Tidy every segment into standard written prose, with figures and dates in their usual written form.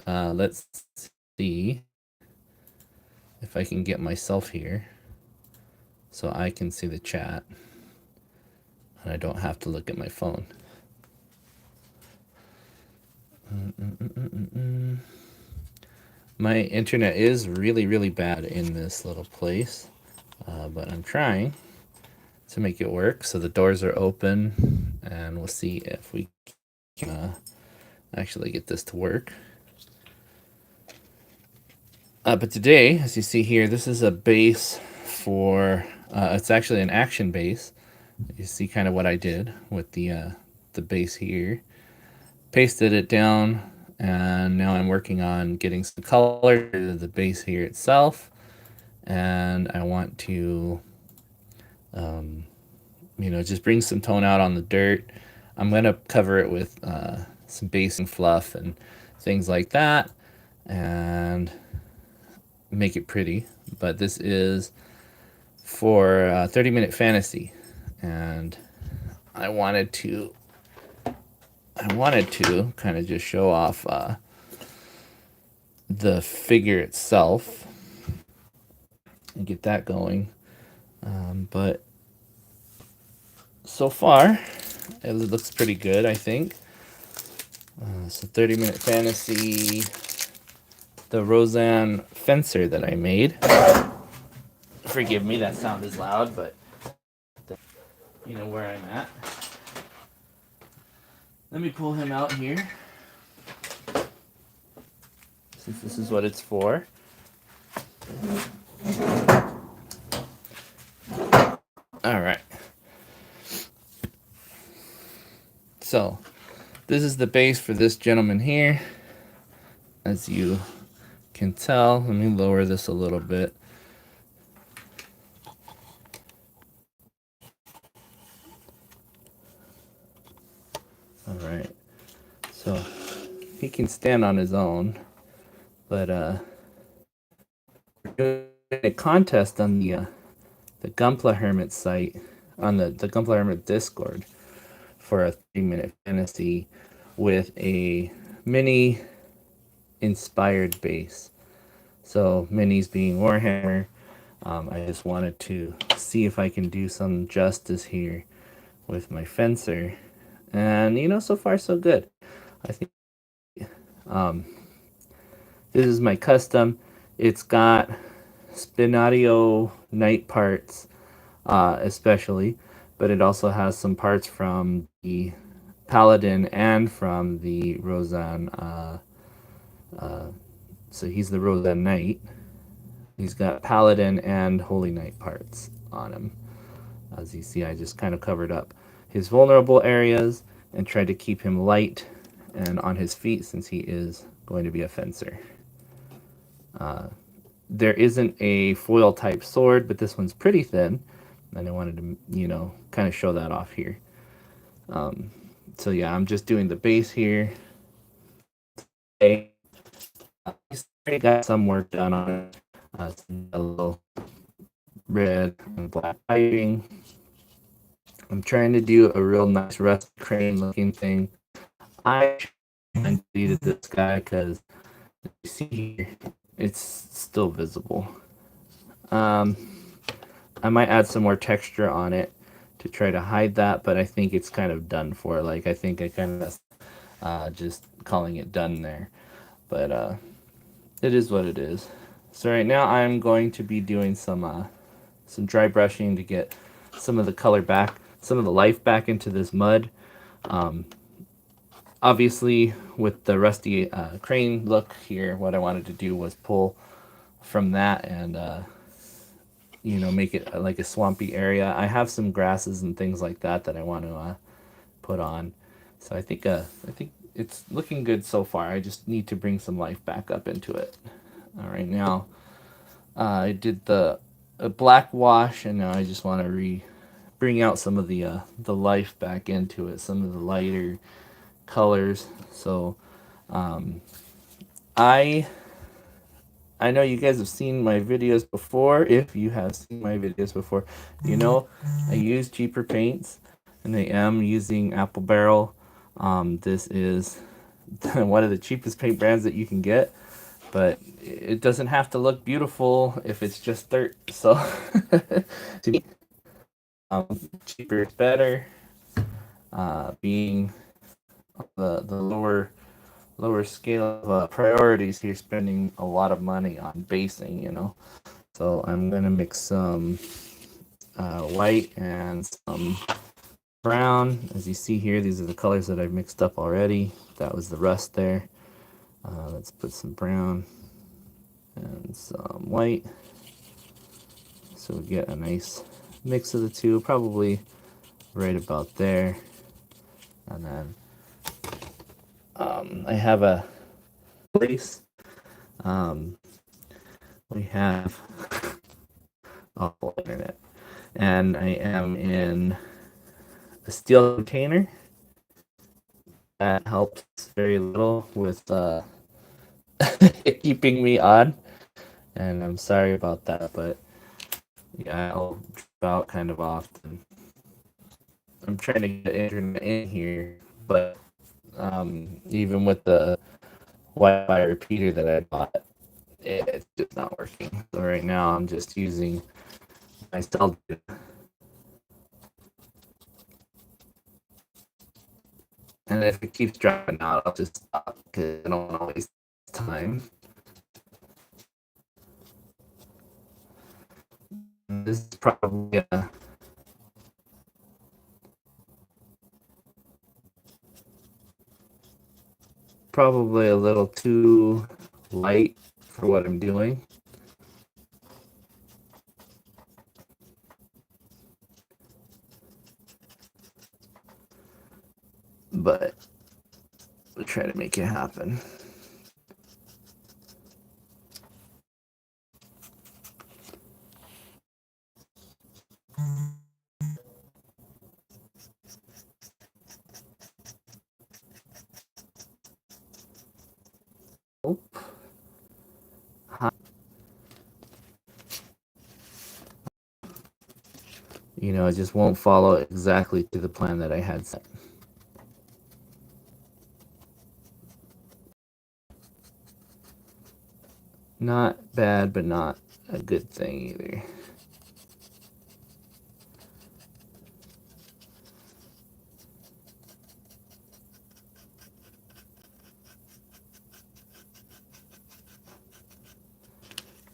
Let's see if I can get myself here so I can see the chat and I don't have to look at my phone. My internet is really, really bad in this little place, but I'm trying to make it work. So the doors are open, and we'll see if we can actually get this to work. But today, as you see here, this is a base for, it's actually an action base. You see kind of what I did with the base here. Pasted it down, and now I'm working on getting some color to the base here itself. And I want to, just bring some tone out on the dirt. I'm going to cover it with some base and fluff and things like that and make it pretty. But this is for 30-minute fantasy. And I wanted to kind of just show off the figure itself and get that going. But so far, it looks pretty good, I think. So 30-minute fantasy, the Roseanne fencer that I made. Forgive me, that sound is loud, but you know where I'm at. Let me pull him out here, since this is what it's for. All right. So, this is the base for this gentleman here. As you can tell, let me lower this a little bit. All right. So, he can stand on his own, but we're doing a contest on the Gunpla Hermit site, on the Gunpla Hermit Discord, for a 3-minute fantasy with a mini inspired base. So minis being Warhammer. I just wanted to see if I can do some justice here with my fencer, and so far so good. I think this is my custom. It's got Spinadio Knight parts, especially, but it also has some parts from the Paladin and from the Roseanne. So he's the Roseanne Knight. He's got Paladin and Holy Knight parts on him. As you see, I just kind of covered up his vulnerable areas and tried to keep him light and on his feet, since he is going to be a fencer. There isn't a foil type sword, but this one's pretty thin, and I wanted to, kind of show that off here. So yeah, I'm just doing the base here. I got some work done on it. A little red and black piping. I'm trying to do a real nice rusty crane looking thing. I deleted this guy because you see here, it's still visible. I might add some more texture on it to try to hide that, but I think it's kind of done for. Like, I think I kind of just calling it done there. But it is what it is. So right now I'm going to be doing some dry brushing to get some of the color back, some of the life back into this mud. Obviously, with the rusty crane look here, what I wanted to do was pull from that and make it like a swampy area. I have some grasses and things like that I want to put on. So I think it's looking good so far. I just need to bring some life back up into it. All right, now I did the black wash, and now I just want to bring out some of the life back into it, some of the lighter colors. So I know you guys have seen my videos before. If you have seen my videos before, I use cheaper paints, and I am using Apple Barrel. This is one of the cheapest paint brands that you can get, but it doesn't have to look beautiful if it's just dirt. So to me, cheaper is better. Being the lower scale of priorities here, spending a lot of money on basing, you know. So I'm gonna mix some white and some brown. As you see here, these are the colors that I've mixed up already. That was the rust there. Let's put some brown and some white, so we get a nice mix of the two, probably right about there. And then I have a place. Um, we have awful internet, and I am in a steel container. That helps very little with keeping me on, and I'm sorry about that, but yeah, I'll drop out kind of often. I'm trying to get internet in here, but even with the Wi-Fi repeater that I bought, it's just not working. So right now I'm just using my cell data. And if it keeps dropping out, I'll just stop because I don't want to waste time. And this is probably a little too light for what I'm doing. But we'll try to make it happen. Oh. You know, it just won't follow exactly to the plan that I had set. Not bad, but not a good thing either.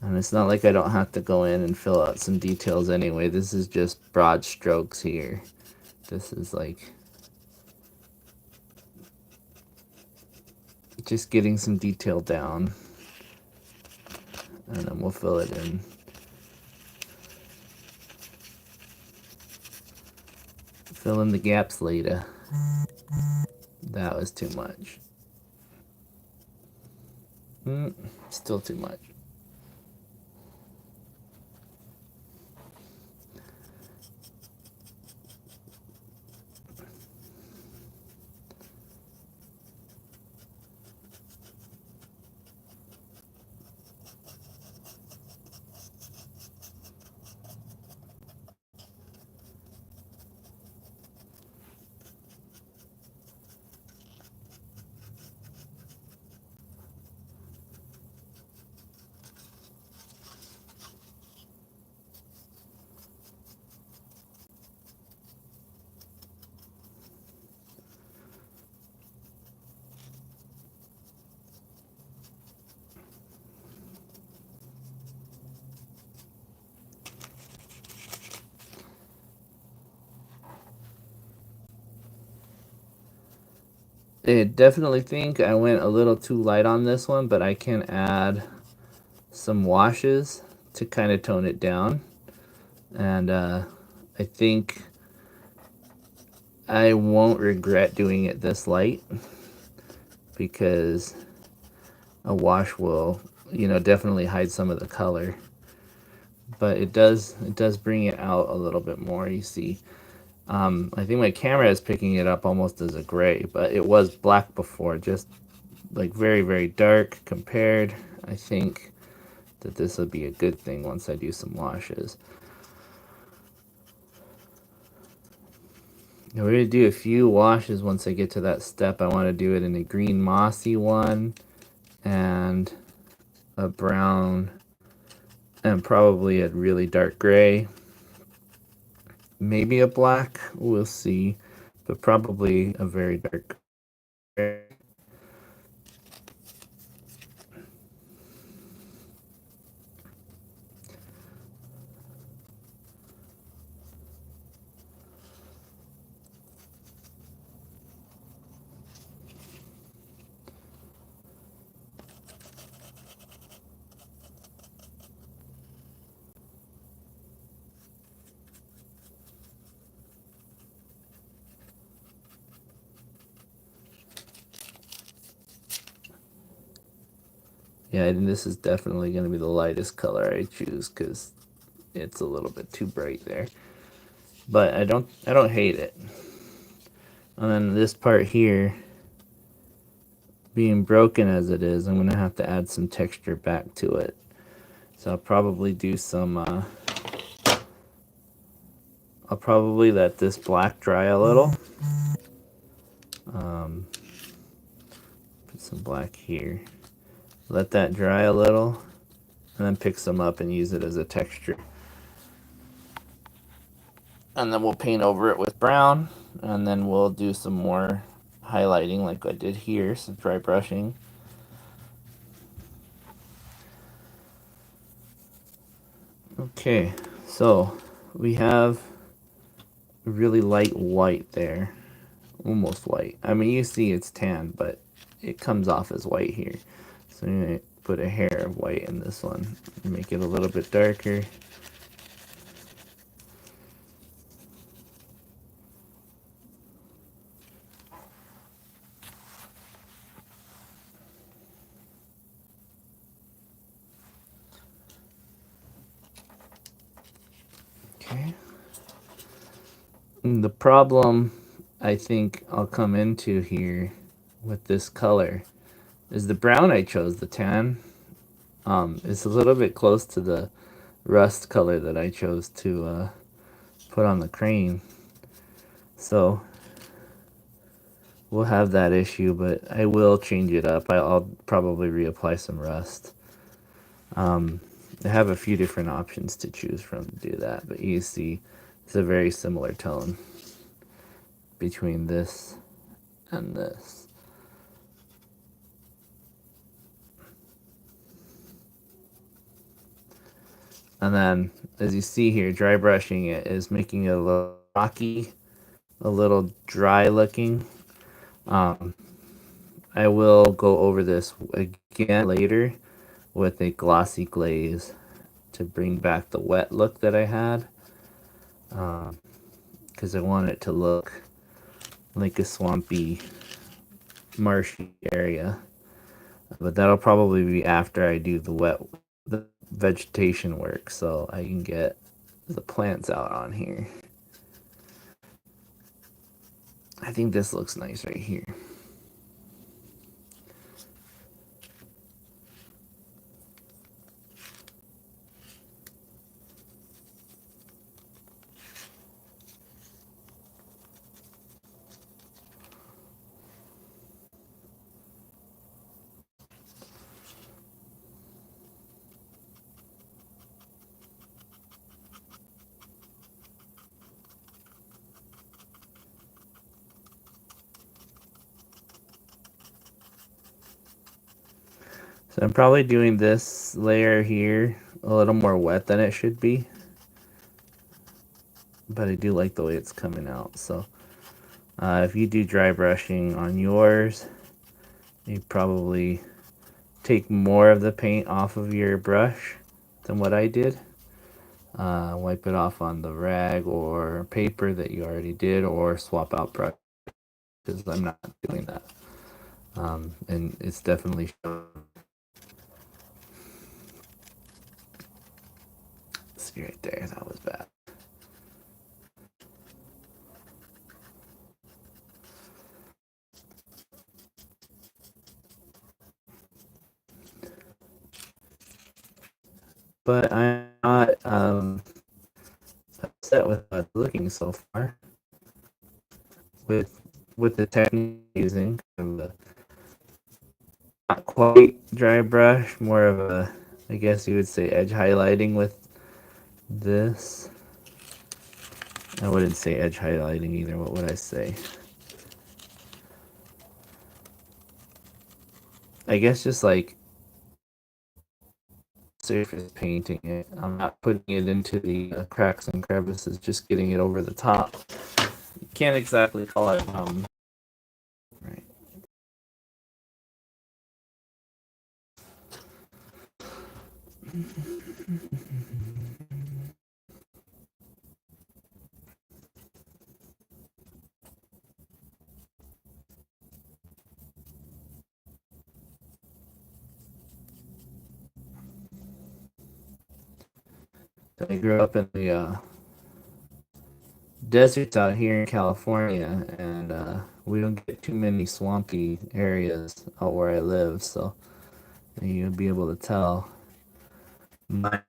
And it's not like I don't have to go in and fill out some details anyway. This is just broad strokes here. This is like just getting some detail down. And then we'll fill it in. Fill in the gaps later. That was too much. Still too much. I definitely think I went a little too light on this one, but I can add some washes to kind of tone it down. And I think I won't regret doing it this light because a wash will, you know, definitely hide some of the color. But it does bring it out a little bit more, you see. I think my camera is picking it up almost as a gray, but it was black before, just like very, very dark compared. I think that this will be a good thing once I do some washes. Now we're going to do a few washes once I get to that step. I want to do it in a green mossy one and a brown and probably a really dark gray. Maybe a black, we'll see, but probably a very dark gray. Yeah, and this is definitely going to be the lightest color I choose because it's a little bit too bright there. But I don't hate it. And then this part here, being broken as it is, I'm going to have to add some texture back to it. So I'll probably do some, I'll probably let this black dry a little. Put some black here. Let that dry a little, and then pick some up and use it as a texture. And then we'll paint over it with brown, and then we'll do some more highlighting like I did here, some dry brushing. Okay, so we have really light white there, almost white. I mean, you see it's tan, but it comes off as white here. So I'm going to put a hair of white in this one, make it a little bit darker. Okay. And the problem I think I'll come into here with this color is the brown I chose, the tan, is a little bit close to the rust color that I chose to put on the crane. So we'll have that issue, but I will change it up. I'll probably reapply some rust. I have a few different options to choose from to do that, but you see it's a very similar tone between this and this. And then, as you see here, dry brushing it is making it a little rocky, a little dry looking. I will go over this again later with a glossy glaze to bring back the wet look that I had, because I want it to look like a swampy, marshy area. But that'll probably be after I do the vegetation work, so I can get the plants out on here. I think this looks nice right here. So I'm probably doing this layer here a little more wet than it should be, but I do like the way it's coming out. So if you do dry brushing on yours, you probably take more of the paint off of your brush than what I did. Wipe it off on the rag or paper that you already did, or swap out brush, because I'm not doing that. And it's definitely shown. See right there, that was bad. But I'm not upset with how it's looking so far. with with the technique I'm using, kind of a not quite dry brush, more of a, I guess you would say, edge highlighting with this. I wouldn't say edge highlighting either. What would I say? I guess just like surface painting it. I'm not putting it into the cracks and crevices, just getting it over the top. You can't exactly call it right. I grew up in the deserts out here in California, and we don't get too many swampy areas out where I live, so you'll be able to tell my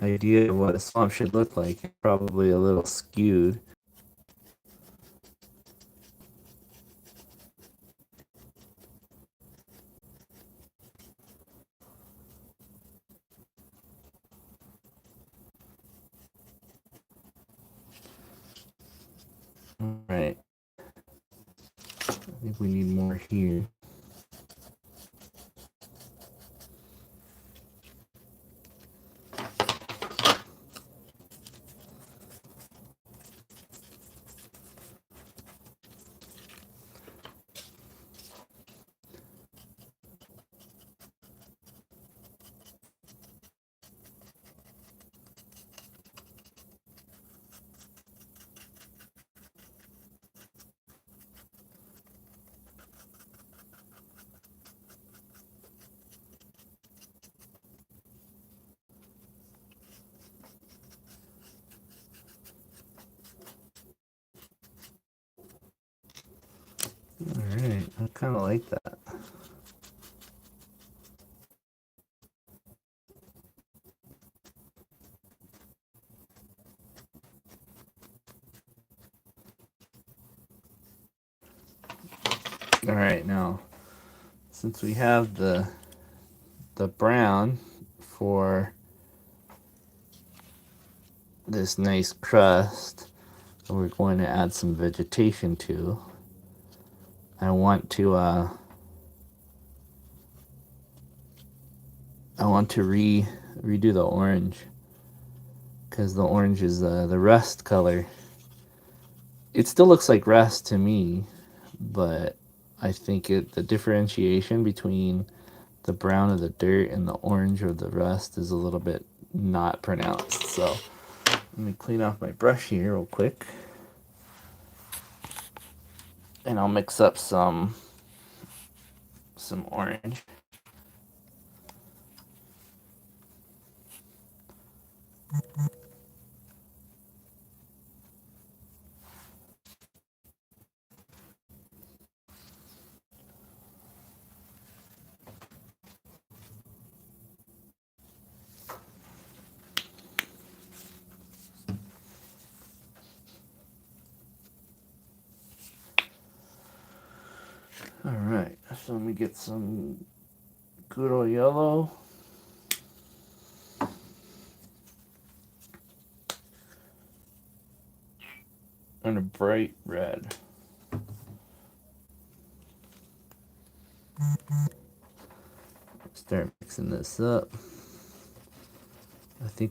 idea of what a swamp should look like is probably a little skewed. All right, I think we need more here. All right, I kind of like that. All right, now since we have the brown for this nice crust that we're going to add some vegetation to, I want to redo the orange, because the orange is the rust color. It still looks like rust to me, but I think the differentiation between the brown of the dirt and the orange of the rust is a little bit not pronounced. So let me clean off my brush here real quick, and I'll mix up some orange. All right, so let me get some good old yellow. And a bright red. Start mixing this up. I think